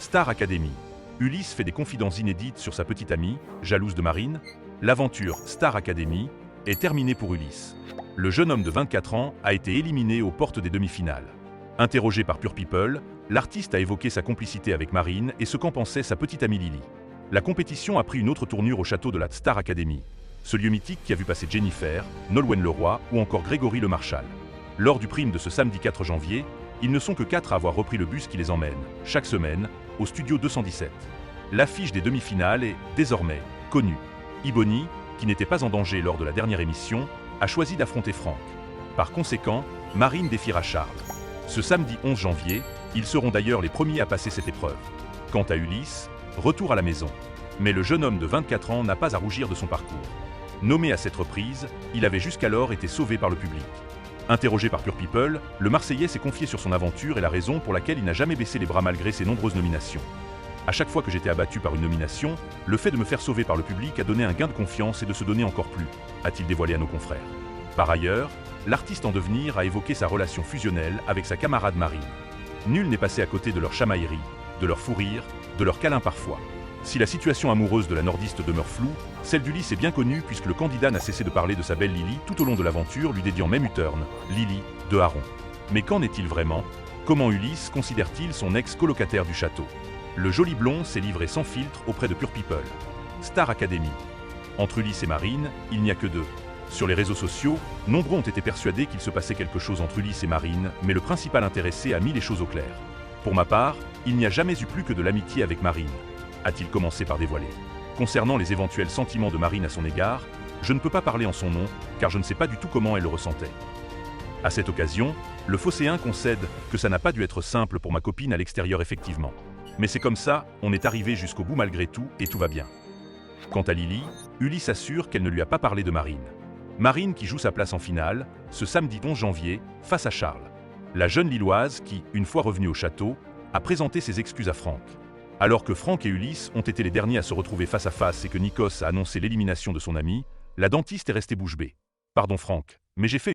Star Academy. Ulysse fait des confidences inédites sur sa petite amie, jalouse de Marine. L'aventure Star Academy est terminée pour Ulysse. Le jeune homme de 24 ans a été éliminé aux portes des demi-finales. Interrogé par Pure People, l'artiste a évoqué sa complicité avec Marine et ce qu'en pensait sa petite amie Lily. La compétition a pris une autre tournure au château de la Star Academy, ce lieu mythique qui a vu passer Jennifer, Nolwenn Leroy ou encore Grégory Le Marchal. Lors du prime de ce samedi 4 janvier, ils ne sont que 4 à avoir repris le bus qui les emmène, chaque semaine, au studio 217. L'affiche des demi-finales est, désormais, connue. Iboni, qui n'était pas en danger lors de la dernière émission, a choisi d'affronter Franck. Par conséquent, Marine défiera Charles. Ce samedi 11 janvier, ils seront d'ailleurs les premiers à passer cette épreuve. Quant à Ulysse, retour à la maison. Mais le jeune homme de 24 ans n'a pas à rougir de son parcours. Nommé à cette reprise, il avait jusqu'alors été sauvé par le public. Interrogé par Pure People, le Marseillais s'est confié sur son aventure et la raison pour laquelle il n'a jamais baissé les bras malgré ses nombreuses nominations. À chaque fois que j'étais abattu par une nomination, le fait de me faire sauver par le public a donné un gain de confiance et de se donner encore plus, a-t-il dévoilé à nos confrères. Par ailleurs, l'artiste en devenir a évoqué sa relation fusionnelle avec sa camarade Marine. Nul n'est passé à côté de leur chamaillerie, de leur fou rire, de leur câlin parfois. Si la situation amoureuse de la nordiste demeure floue, celle d'Ulysse est bien connue puisque le candidat n'a cessé de parler de sa belle Lily tout au long de l'aventure, lui dédiant même U-turn, Lily, de Haron. Mais qu'en est-il vraiment? Comment Ulysse considère-t-il son ex-colocataire du château? Le joli blond s'est livré sans filtre auprès de Pure People. Star Academy. Entre Ulysse et Marine, il n'y a que deux. Sur les réseaux sociaux, nombreux ont été persuadés qu'il se passait quelque chose entre Ulysse et Marine, mais le principal intéressé a mis les choses au clair. Pour ma part, il n'y a jamais eu plus que de l'amitié avec Marine, a-t-il commencé par dévoiler. Concernant les éventuels sentiments de Marine à son égard, je ne peux pas parler en son nom, car je ne sais pas du tout comment elle le ressentait. À cette occasion, le Phocéen concède que ça n'a pas dû être simple pour ma copine à l'extérieur effectivement. Mais c'est comme ça, on est arrivé jusqu'au bout malgré tout, et tout va bien. Quant à Lily, Ulysse assure qu'elle ne lui a pas parlé de Marine. Marine qui joue sa place en finale, ce samedi 11 janvier, face à Charles. La jeune Lilloise qui, une fois revenue au château, a présenté ses excuses à Franck. Alors que Franck et Ulysse ont été les derniers à se retrouver face à face et que Nikos a annoncé l'élimination de son ami, la dentiste est restée bouche bée. Pardon Franck, mais j'ai fait